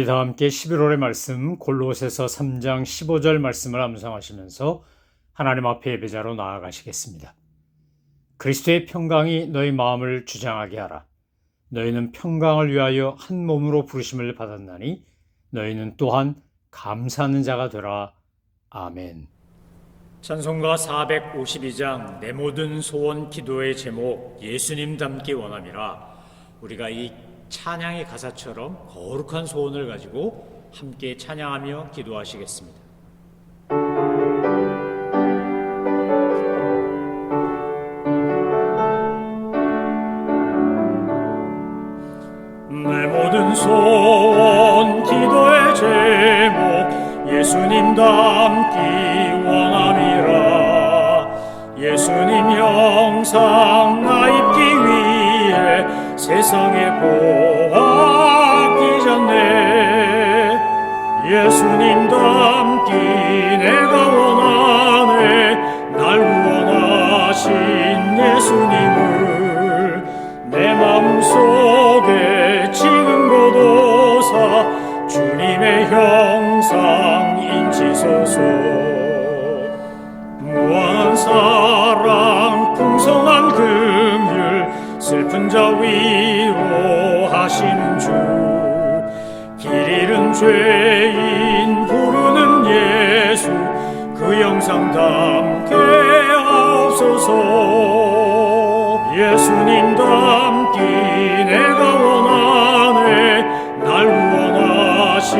우리 다 함께 11월의 말씀 골로새서 3장 15절 말씀을 암송하시면서 하나님 앞에 예배자로 나아가시겠습니다. 그리스도의 평강이 너희 마음을 주장하게 하라. 너희는 평강을 위하여 한 몸으로 부르심을 받았나니 너희는 또한 감사하는 자가 되라. 아멘. 찬송가 452장 내 모든 소원 기도의 제목 예수님 닮기 원함이라. 우리가 이 찬양의 가사처럼 거룩한 소원을 가지고 함께 찬양하며 기도하시겠습니다. 내 모든 소원 기도의 제목 예수님 닮기 원함이라. 예수님 형상 나 입기 위해 세상에 보았기 전에 예수님 닮기 내가 원하네. 날 구원하신 예수님을 내 마음속에 지금 거둬사 주님의 형상 인치소서. 무한한 사랑 풍성한 긍휼 슬픈 자 위로하시는 주. 길 잃은 죄인 부르는 예수 그 영상 담게 하옵소서. 예수님 닮기 내가 원하네. 날 구원하신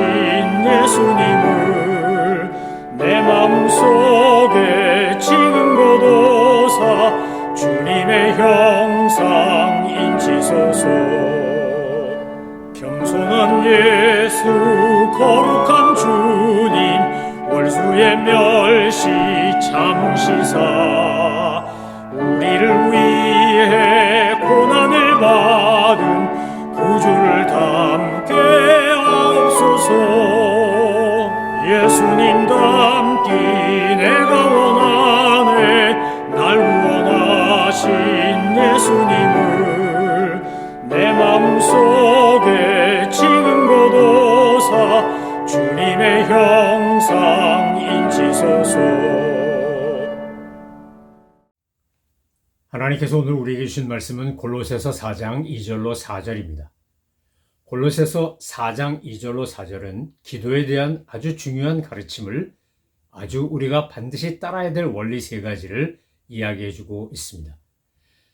예수님을 내 마음속에 지금 거둬사 주님의 형상 인치소서. 겸손한 예수 거룩한 주님 월수의 멸시 참으시사 우리를 위해 고난을 받은 구주를 담게 하옵소서. 예수님 닮기 내가 원하네. 날 구원하신 예수님을 내 마음속에 지금 거둬사 주님의 형상 인치소서. 하나님께서 오늘 우리에게 주신 말씀은 골로새서 4장 2절로 4절입니다. 골로새서 4장 2절로 4절은 기도에 대한 아주 중요한 가르침을 아주 우리가 반드시 따라야 될 원리 세 가지를 이야기해주고 있습니다.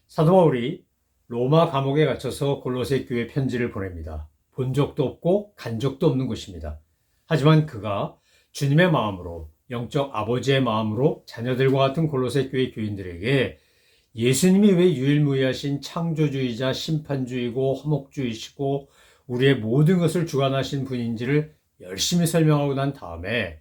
사도 바울이 로마 감옥에 갇혀서 골로새 교회 편지를 보냅니다. 본 적도 없고 간 적도 없는 곳입니다. 하지만 그가 주님의 마음으로, 영적 아버지의 마음으로 자녀들과 같은 골로새 교회 교인들에게 예수님이 왜 유일무이하신 창조주의자 심판주의고 화목주의시고 우리의 모든 것을 주관하신 분인지를 열심히 설명하고 난 다음에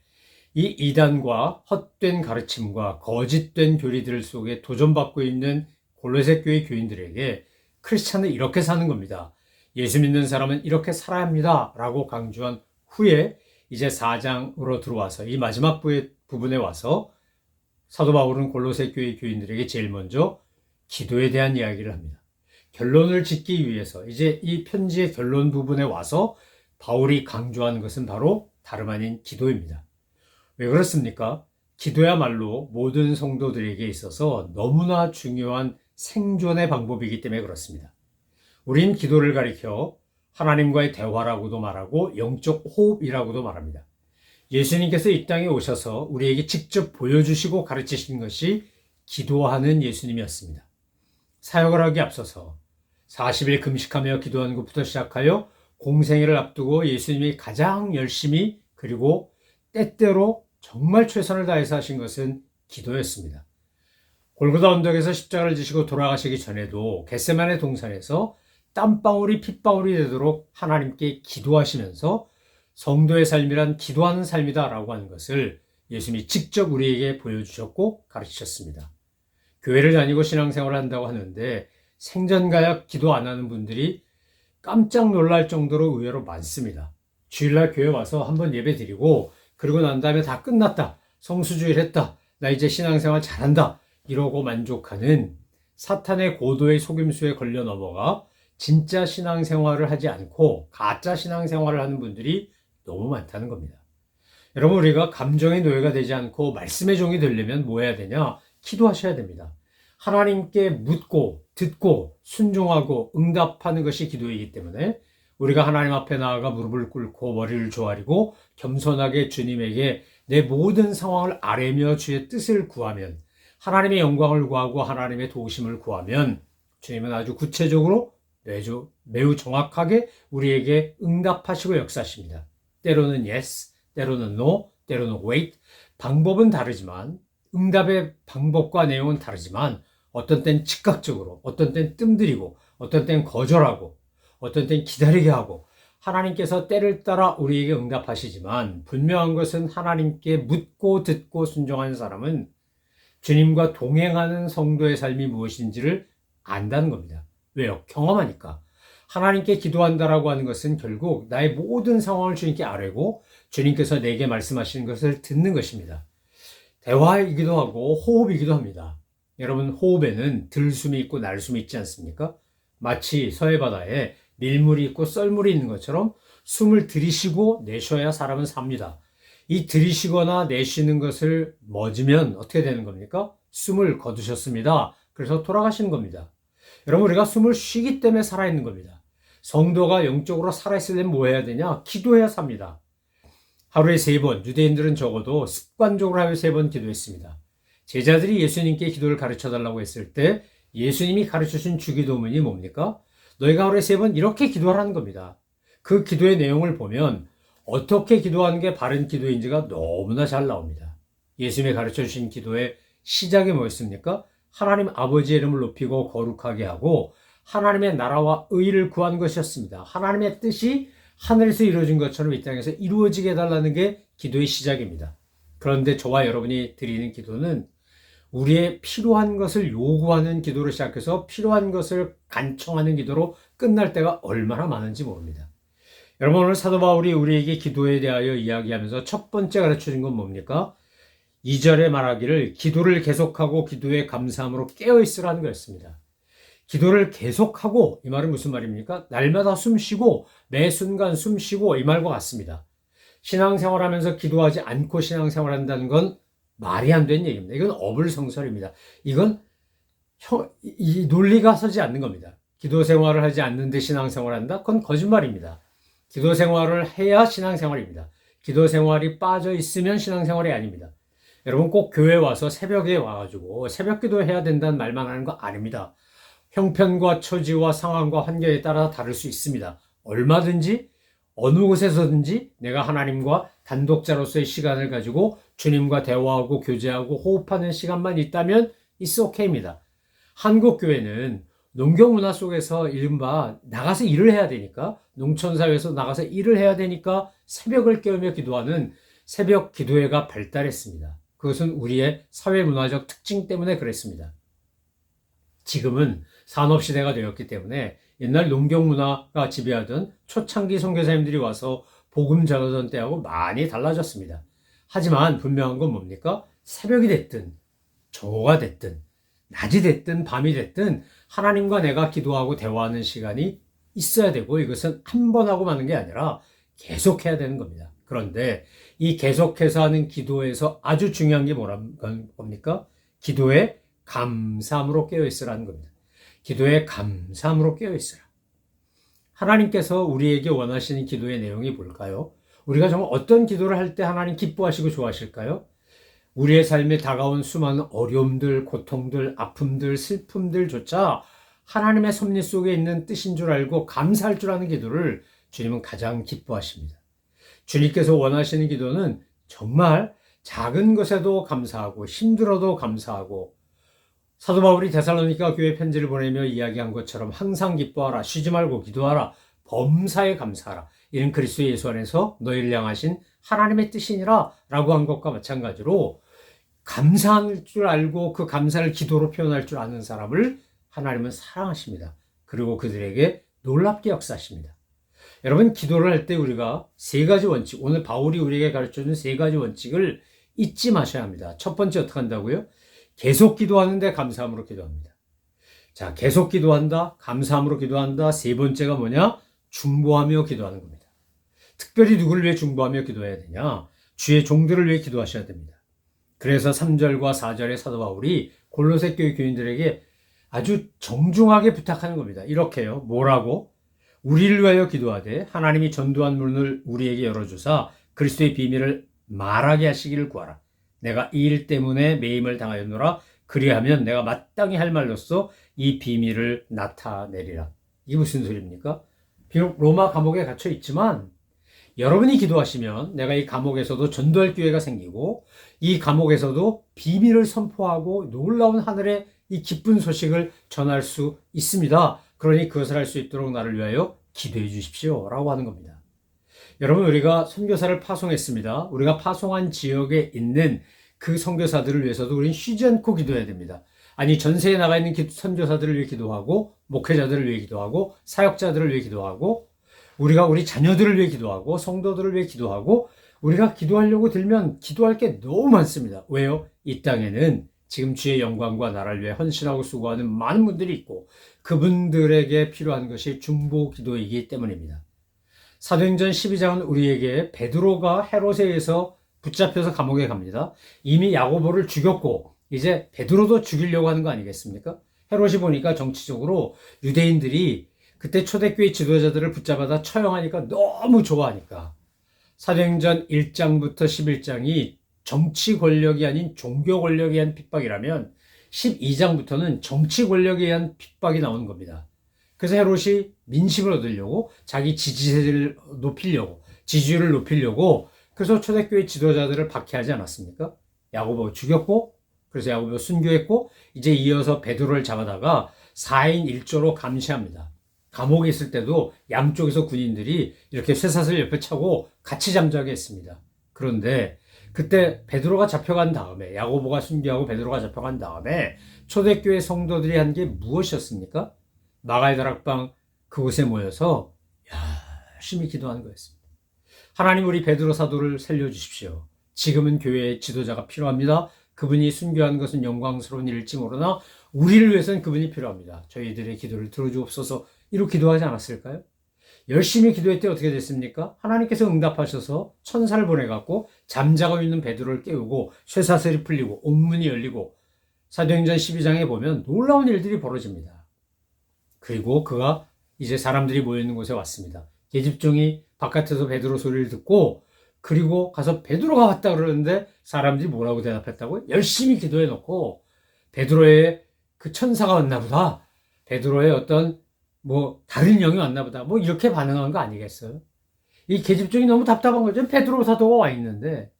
이 이단과 헛된 가르침과 거짓된 교리들 속에 도전받고 있는 골로새 교회 교인들에게 크리스찬은 이렇게 사는 겁니다. 예수 믿는 사람은 이렇게 살아야 합니다. 라고 강조한 후에 이제 4장으로 들어와서 이 마지막 부분에 와서 사도 바울은 골로새 교회 교인들에게 제일 먼저 기도에 대한 이야기를 합니다. 결론을 짓기 위해서 이제 이 편지의 결론 부분에 와서 바울이 강조하는 것은 바로 다름 아닌 기도입니다. 왜 그렇습니까? 기도야말로 모든 성도들에게 있어서 너무나 중요한 생존의 방법이기 때문에 그렇습니다. 우린 기도를 가리켜 하나님과의 대화라고도 말하고 영적 호흡이라고도 말합니다. 예수님께서 이 땅에 오셔서 우리에게 직접 보여주시고 가르치신 것이 기도하는 예수님이었습니다. 사역을 하기 앞서서 40일 금식하며 기도하는 것부터 시작하여 공생애를 앞두고 예수님이 가장 열심히 그리고 때때로 정말 최선을 다해서 하신 것은 기도였습니다. 골고다 언덕에서 십자가를 지시고 돌아가시기 전에도 겟세마네 동산에서 땀방울이 핏방울이 되도록 하나님께 기도하시면서 성도의 삶이란 기도하는 삶이다라고 하는 것을 예수님이 직접 우리에게 보여주셨고 가르치셨습니다. 교회를 다니고 신앙생활을 한다고 하는데 생전가야 기도 안 하는 분들이 깜짝 놀랄 정도로 의외로 많습니다. 주일날 교회 와서 한번 예배 드리고 그러고 난 다음에 다 끝났다. 성수주일 했다. 나 이제 신앙생활 잘한다. 이러고 만족하는 사탄의 고도의 속임수에 걸려 넘어가 진짜 신앙생활을 하지 않고 가짜 신앙생활을 하는 분들이 너무 많다는 겁니다. 여러분, 우리가 감정의 노예가 되지 않고 말씀의 종이 되려면 뭐 해야 되냐? 기도하셔야 됩니다. 하나님께 묻고 듣고 순종하고 응답하는 것이 기도이기 때문에 우리가 하나님 앞에 나아가 무릎을 꿇고 머리를 조아리고 겸손하게 주님에게 내 모든 상황을 아뢰며 주의 뜻을 구하면, 하나님의 영광을 구하고 하나님의 도우심을 구하면 주님은 아주 구체적으로 매우 정확하게 우리에게 응답하시고 역사하십니다. 때로는 yes, 때로는 no, 때로는 wait. 방법은 다르지만, 응답의 방법과 내용은 다르지만, 어떤 땐 즉각적으로, 어떤 땐 뜸들이고, 어떤 땐 거절하고, 어떤 땐 기다리게 하고, 하나님께서 때를 따라 우리에게 응답하시지만, 분명한 것은 하나님께 묻고 듣고 순종하는 사람은 주님과 동행하는 성도의 삶이 무엇인지를 안다는 겁니다. 왜요? 경험하니까. 하나님께 기도한다라고 하는 것은 결국 나의 모든 상황을 주님께 아뢰고 주님께서 내게 말씀하시는 것을 듣는 것입니다. 대화이기도 하고 호흡이기도 합니다. 여러분, 호흡에는 들숨이 있고 날숨이 있지 않습니까? 마치 서해바다에 밀물이 있고 썰물이 있는 것처럼 숨을 들이쉬고 내쉬어야 사람은 삽니다. 이 들이쉬거나 내쉬는 것을 멎으면 어떻게 되는 겁니까? 숨을 거두셨습니다. 그래서 돌아가시는 겁니다. 여러분, 우리가 숨을 쉬기 때문에 살아있는 겁니다. 성도가 영적으로 살아있으려면 뭐 해야 되냐? 기도해야 삽니다. 하루에 3번, 유대인들은 적어도 습관적으로 하루에 3번 기도했습니다. 제자들이 예수님께 기도를 가르쳐달라고 했을 때 예수님이 가르쳐준 주기도문이 뭡니까? 너희가 하루에 3번 이렇게 기도하라는 겁니다. 그 기도의 내용을 보면 어떻게 기도하는 게 바른 기도인지가 너무나 잘 나옵니다. 예수님이 가르쳐주신 기도의 시작이 뭐였습니까? 하나님 아버지의 이름을 높이고 거룩하게 하고 하나님의 나라와 의를 구하는 것이었습니다. 하나님의 뜻이 하늘에서 이루어진 것처럼 이 땅에서 이루어지게 해달라는 게 기도의 시작입니다. 그런데 저와 여러분이 드리는 기도는 우리의 필요한 것을 요구하는 기도로 시작해서 필요한 것을 간청하는 기도로 끝날 때가 얼마나 많은지 모릅니다. 여러분, 오늘 사도 바울이 우리에게 기도에 대하여 이야기하면서 첫 번째 가르쳐준 건 뭡니까? 2절에 말하기를 기도를 계속하고 기도에 감사함으로 깨어있으라는 거였습니다. 기도를 계속하고, 이 말은 무슨 말입니까? 날마다 숨 쉬고 매 순간 숨 쉬고, 이 말과 같습니다. 신앙생활하면서 기도하지 않고 신앙생활한다는 건 말이 안 되는 얘기입니다. 이건 어불성설입니다. 이건 이 논리가 서지 않는 겁니다. 기도 생활을 하지 않는데 신앙생활한다? 그건 거짓말입니다. 기도 생활을 해야 신앙생활입니다. 기도 생활이 빠져 있으면 신앙생활이 아닙니다. 여러분, 꼭 교회 와서 새벽에 와가지고 새벽 기도해야 된다는 말만 하는 거 아닙니다. 형편과 처지와 상황과 환경에 따라 다를 수 있습니다. 얼마든지 어느 곳에서든지 내가 하나님과 단독자로서의 시간을 가지고 주님과 대화하고 교제하고 호흡하는 시간만 있다면 it's okay입니다. 한국 교회는 농경 문화 속에서 이른바 나가서 일을 해야 되니까, 농촌사회에서 나가서 일을 해야 되니까 새벽을 깨우며 기도하는 새벽 기도회가 발달했습니다. 그것은 우리의 사회문화적 특징 때문에 그랬습니다. 지금은 산업시대가 되었기 때문에 옛날 농경문화가 지배하던 초창기 선교사님들이 와서 복음 전하던 때하고 많이 달라졌습니다. 하지만 분명한 건 뭡니까? 새벽이 됐든 저가 됐든 낮이 됐든 밤이 됐든 하나님과 내가 기도하고 대화하는 시간이 있어야 되고, 이것은 한 번 하고 마는 게 아니라 계속해야 되는 겁니다. 그런데 이 계속해서 하는 기도에서 아주 중요한 게 뭐라는 겁니까? 기도에 감사함으로 깨어있으라는 겁니다. 기도에 감사함으로 깨어있으라. 하나님께서 우리에게 원하시는 기도의 내용이 뭘까요? 우리가 정말 어떤 기도를 할 때 하나님 기뻐하시고 좋아하실까요? 우리의 삶에 다가온 수많은 어려움들, 고통들, 아픔들, 슬픔들조차 하나님의 섭리 속에 있는 뜻인 줄 알고 감사할 줄 아는 기도를 주님은 가장 기뻐하십니다. 주님께서 원하시는 기도는 정말 작은 것에도 감사하고 힘들어도 감사하고, 사도 바울이 데살로니가 교회 편지를 보내며 이야기한 것처럼 항상 기뻐하라, 쉬지 말고 기도하라, 범사에 감사하라, 이는 그리스도 예수 안에서 너희를 향하신 하나님의 뜻이니라 라고 한 것과 마찬가지로 감사할 줄 알고 그 감사를 기도로 표현할 줄 아는 사람을 하나님은 사랑하십니다. 그리고 그들에게 놀랍게 역사하십니다. 여러분, 기도를 할 때 우리가 3가지 원칙, 오늘 바울이 우리에게 가르쳐준 3가지 원칙을 잊지 마셔야 합니다. 첫 번째 어떻게 한다고요? 계속 기도하는데 감사함으로 기도합니다. 자, 계속 기도한다, 감사함으로 기도한다. 3번째가 뭐냐? 중보하며 기도하는 겁니다. 특별히 누구를 위해 중보하며 기도해야 되냐? 주의 종들을 위해 기도하셔야 됩니다. 그래서 3절과 4절의 사도 바울이 골로새 교회 교인들에게 아주 정중하게 부탁하는 겁니다. 이렇게요. 뭐라고? 우리를 위하여 기도하되 하나님이 전도한 문을 우리에게 열어주사 그리스도의 비밀을 말하게 하시기를 구하라. 내가 이 일 때문에 매임을 당하였노라. 그리하면 내가 마땅히 할 말로써 이 비밀을 나타내리라. 이게 무슨 소리입니까? 비록 로마 감옥에 갇혀 있지만 여러분이 기도하시면 내가 이 감옥에서도 전도할 기회가 생기고 이 감옥에서도 비밀을 선포하고 놀라운 하늘의 이 기쁜 소식을 전할 수 있습니다. 그러니 그것을 할 수 있도록 나를 위하여 기도해 주십시오. 라고 하는 겁니다. 여러분, 우리가 선교사를 파송했습니다. 우리가 파송한 지역에 있는 그 선교사들을 위해서도 우리는 쉬지 않고 기도해야 됩니다. 아니, 전세에 나가 있는 선교사들을 위해 기도하고 목회자들을 위해 기도하고 사역자들을 위해 기도하고 우리가 우리 자녀들을 위해 기도하고 성도들을 위해 기도하고 우리가 기도하려고 들면 기도할 게 너무 많습니다. 왜요? 이 땅에는 지금 주의 영광과 나라를 위해 헌신하고 수고하는 많은 분들이 있고 그분들에게 필요한 것이 중보 기도이기 때문입니다. 사도행전 12장은 우리에게 베드로가 헤롯에 의해서 붙잡혀서 감옥에 갑니다. 이미 야고보를 죽였고 이제 베드로도 죽이려고 하는 거 아니겠습니까? 헤롯이 보니까 정치적으로 유대인들이 그때 초대교회 지도자들을 붙잡아다 처형하니까 너무 좋아하니까 사도행전 1장부터 11장이 정치 권력이 아닌 종교 권력에 의한 핍박이라면 12장부터는 정치 권력에 의한 핍박이 나오는 겁니다. 그래서 헤롯이 민심을 얻으려고 자기 지지세를 높이려고 지지율을 높이려고 그래서 초대교회 지도자들을 박해하지 않았습니까? 야고보 죽였고 그래서 야고보 순교했고 이제 이어서 베드로를 잡아다가 4인 1조로 감시합니다. 감옥에 있을 때도 양쪽에서 군인들이 이렇게 쇠사슬 옆에 차고 같이 잠자게 했습니다. 그런데 그때 베드로가 잡혀간 다음에 야고보가 순교하고 베드로가 잡혀간 다음에 초대교회 성도들이 한 게 무엇이었습니까? 마가의 다락방 그곳에 모여서 열심히 기도하는 거였습니다. 하나님 우리 베드로 사도를 살려주십시오. 지금은 교회의 지도자가 필요합니다. 그분이 순교한 것은 영광스러운 일일지 모르나 우리를 위해서는 그분이 필요합니다. 저희들의 기도를 들어주옵소서 이렇게 기도하지 않았을까요? 열심히 기도할 때 어떻게 됐습니까? 하나님께서 응답하셔서 천사를 보내갖고 잠자고 있는 베드로를 깨우고 쇠사슬이 풀리고 옥문이 열리고 사도행전 12장에 보면 놀라운 일들이 벌어집니다. 그리고 그가 이제 사람들이 모여있는 곳에 왔습니다. 계집종이 바깥에서 베드로 소리를 듣고 그리고 가서 베드로가 왔다 그러는데 사람들이 뭐라고 대답했다고요? 열심히 기도해 놓고 베드로의 그 천사가 왔나 보다. 베드로의 어떤 다른 영이 왔나 보다. 이렇게 반응한 거 아니겠어요? 이 계집종이 너무 답답한 거죠. 베드로 사도가 와 있는데.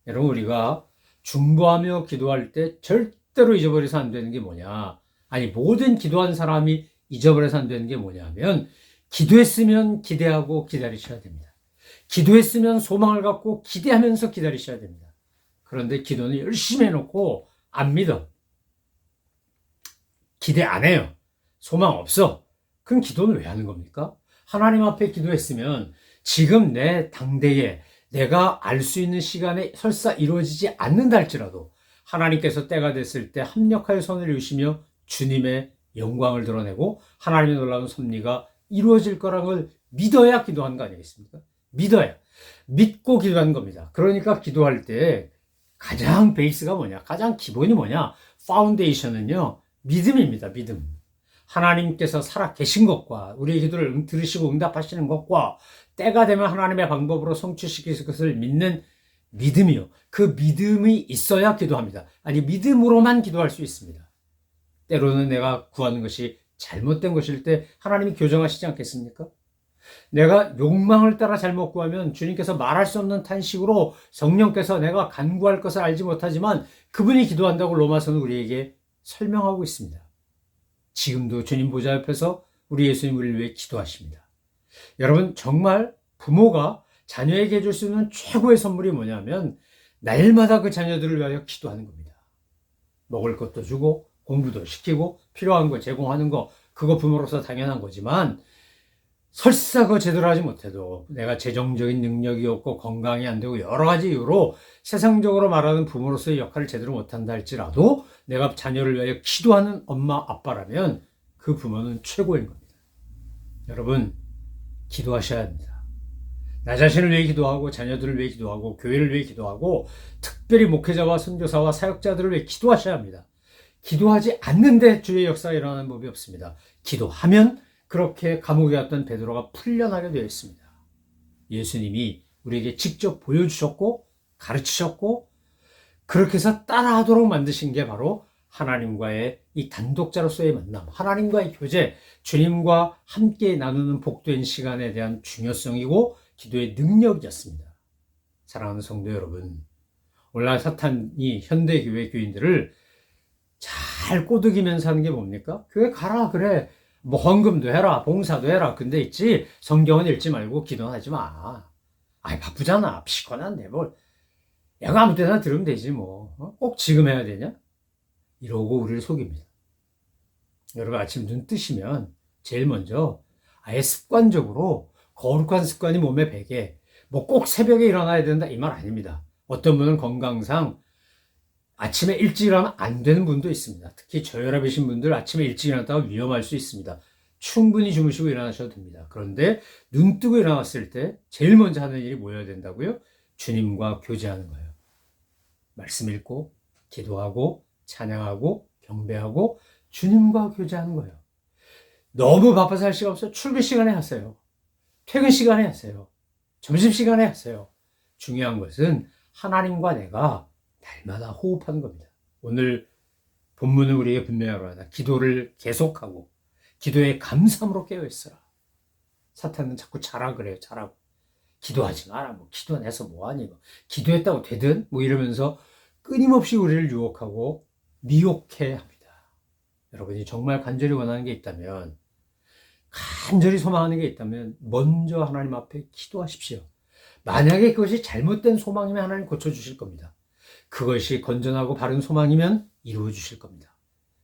여러분, 우리가 중보하며 기도할 때 절대로 잊어버려서 안 되는 게 뭐냐. 아니, 모든 기도한 사람이 잊어버려서 안 되는 게 뭐냐면, 기도했으면 기대하고 기다리셔야 됩니다. 기도했으면 소망을 갖고 기대하면서 기다리셔야 됩니다. 그런데 기도는 열심히 해놓고 안 믿어. 기대 안 해요. 소망 없어. 그럼 기도는 왜 하는 겁니까? 하나님 앞에 기도했으면 지금 내 당대에 내가 알 수 있는 시간에 설사 이루어지지 않는다 할지라도 하나님께서 때가 됐을 때 합력하여 손을 이으시며 주님의 영광을 드러내고 하나님의 놀라운 섭리가 이루어질 거라는 걸 믿어야 기도하는 거 아니겠습니까? 믿어야. 믿고 기도하는 겁니다. 그러니까 기도할 때 가장 베이스가 뭐냐? 가장 기본이 뭐냐? 파운데이션은요. 믿음입니다. 믿음. 하나님께서 살아 계신 것과 우리의 기도를 들으시고 응답하시는 것과 때가 되면 하나님의 방법으로 성취시킬 것을 믿는 믿음이요. 그 믿음이 있어야 기도합니다. 아니, 믿음으로만 기도할 수 있습니다. 때로는 내가 구하는 것이 잘못된 것일 때 하나님이 교정하시지 않겠습니까? 내가 욕망을 따라 잘못 구하면 주님께서 말할 수 없는 탄식으로 성령께서 내가 간구할 것을 알지 못하지만 그분이 기도한다고 로마서는 우리에게 설명하고 있습니다. 지금도 주님 보좌 옆에서 우리 예수님 우리를 위해 기도하십니다. 여러분, 정말 부모가 자녀에게 해줄 수 있는 최고의 선물이 뭐냐면 날마다 그 자녀들을 위하여 기도하는 겁니다. 먹을 것도 주고 공부도 시키고 필요한 거 제공하는 거, 그거 부모로서 당연한 거지만 설사 그거 제대로 하지 못해도 내가 재정적인 능력이 없고 건강이 안 되고 여러 가지 이유로 세상적으로 말하는 부모로서의 역할을 제대로 못한다 할지라도 내가 자녀를 위하여 기도하는 엄마, 아빠라면 그 부모는 최고인 겁니다. 여러분, 기도하셔야 합니다. 나 자신을 위해 기도하고 자녀들을 위해 기도하고 교회를 위해 기도하고 특별히 목회자와 선교사와 사역자들을 위해 기도하셔야 합니다. 기도하지 않는데 주의 역사가 일어나는 법이 없습니다. 기도하면 그렇게 감옥에 갔던 베드로가 풀려나게 되어 있습니다. 예수님이 우리에게 직접 보여주셨고 가르치셨고 그렇게 해서 따라하도록 만드신 게 바로 하나님과의 이 단독자로서의 만남, 하나님과의 교제, 주님과 함께 나누는 복된 시간에 대한 중요성이고 기도의 능력이었습니다. 사랑하는 성도 여러분, 오늘날 사탄이 현대교회 교인들을 잘 꼬드기면서 하는 게 뭡니까? 교회 가라 그래, 뭐 헌금도 해라, 봉사도 해라. 근데 있지 성경은 읽지 말고 기도는 하지 마. 아이 바쁘잖아, 피곤한데 뭘 야가 아무 때나 들으면 되지 뭐. 꼭 지금 해야 되냐? 이러고 우리를 속입니다. 여러분 아침 눈 뜨시면 제일 먼저 아예 습관적으로 거룩한 습관이 몸에 배게 뭐 꼭 새벽에 일어나야 된다 이 말 아닙니다. 어떤 분은 건강상 아침에 일찍 일어나면 안 되는 분도 있습니다. 특히 저혈압이신 분들 아침에 일찍 일어났다가 위험할 수 있습니다. 충분히 주무시고 일어나셔도 됩니다. 그런데 눈 뜨고 일어났을 때 제일 먼저 하는 일이 뭐여야 된다고요? 주님과 교제하는 거예요. 말씀 읽고 기도하고 찬양하고 경배하고 주님과 교제하는 거예요. 너무 바빠서 할 시간 없어요. 출근 시간에 하세요. 퇴근 시간에 하세요. 점심시간에 하세요. 중요한 것은 하나님과 내가 날마다 호흡하는 겁니다. 오늘 본문은 우리에게 분명하러 하다. 기도를 계속하고 기도의 감사함으로 깨어있어라. 사탄은 자꾸 자라 그래요. 자라고. 기도하지 마라. 뭐 기도해서 뭐하니. 뭐. 기도했다고 되든 뭐 이러면서 끊임없이 우리를 유혹하고 미혹해 합니다. 여러분이 정말 간절히 원하는 게 있다면 간절히 소망하는 게 있다면 먼저 하나님 앞에 기도하십시오. 만약에 그것이 잘못된 소망이면 하나님 고쳐주실 겁니다. 그것이 건전하고 바른 소망이면 이루어 주실 겁니다.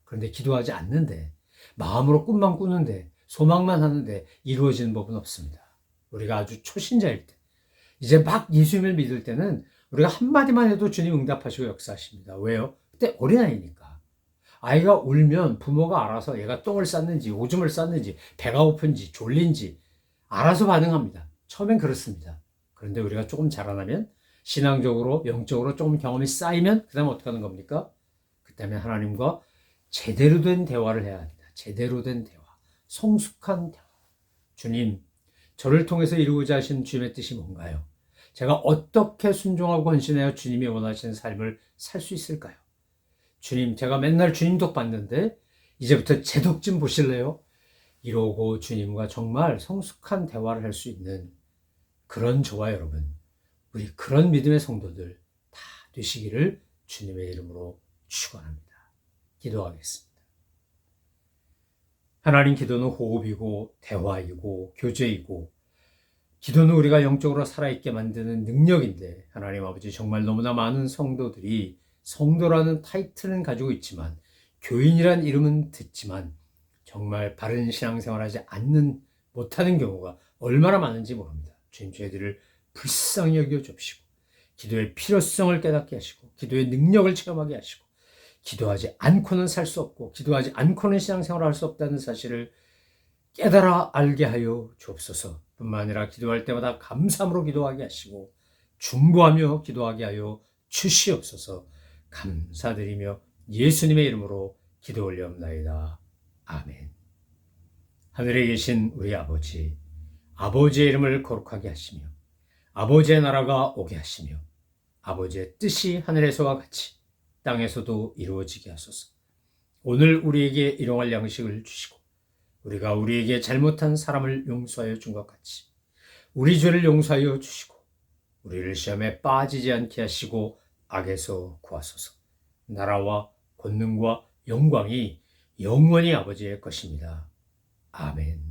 그런데 기도하지 않는데 마음으로 꿈만 꾸는데 소망만 하는데 이루어지는 법은 없습니다. 우리가 아주 초신자일 때 이제 막 예수님을 믿을 때는 우리가 한마디만 해도 주님 응답하시고 역사하십니다. 왜요? 그때 어린아이니까. 아이가 울면 부모가 알아서 얘가 똥을 쌌는지 오줌을 쌌는지 배가 고픈지 졸린지 알아서 반응합니다. 처음엔 그렇습니다. 그런데 우리가 조금 자라나면 신앙적으로 영적으로 조금 경험이 쌓이면 그 다음에 어떻게 하는 겁니까? 그 다음에 하나님과 제대로 된 대화를 해야 합니다. 제대로 된 대화, 성숙한 대화. 주님, 저를 통해서 이루고자 하신 주님의 뜻이 뭔가요? 제가 어떻게 순종하고 헌신하여 주님이 원하시는 삶을 살 수 있을까요? 주님, 제가 맨날 주님 덕 봤는데 이제부터 제 덕 좀 보실래요? 이러고 주님과 정말 성숙한 대화를 할 수 있는 그런 저와 여러분, 우리 그런 믿음의 성도들 다 되시기를 주님의 이름으로 축원합니다. 기도하겠습니다. 하나님, 기도는 호흡이고 대화이고 교제이고 기도는 우리가 영적으로 살아있게 만드는 능력인데 하나님 아버지 정말 너무나 많은 성도들이 성도라는 타이틀은 가지고 있지만 교인이란 이름은 듣지만 정말 바른 신앙생활하지 않는 못하는 경우가 얼마나 많은지 모릅니다. 주님 저희들을 불쌍히 여겨 주시고 기도의 필요성을 깨닫게 하시고 기도의 능력을 체험하게 하시고 기도하지 않고는 살 수 없고 기도하지 않고는 신앙생활을 할 수 없다는 사실을 깨달아 알게 하여 주옵소서. 뿐만 아니라 기도할 때마다 감사함으로 기도하게 하시고 중보하며 기도하게 하여 주시옵소서. 감사드리며 예수님의 이름으로 기도 올려옵나이다. 아멘. 하늘에 계신 우리 아버지, 아버지의 이름을 거룩하게 하시며 아버지의 나라가 오게 하시며 아버지의 뜻이 하늘에서와 같이 땅에서도 이루어지게 하소서. 오늘 우리에게 일용할 양식을 주시고 우리가 우리에게 잘못한 사람을 용서하여 준 것 같이 우리 죄를 용서하여 주시고 우리를 시험에 빠지지 않게 하시고 악에서 구하소서. 나라와 권능과 영광이 영원히 아버지의 것입니다. 아멘.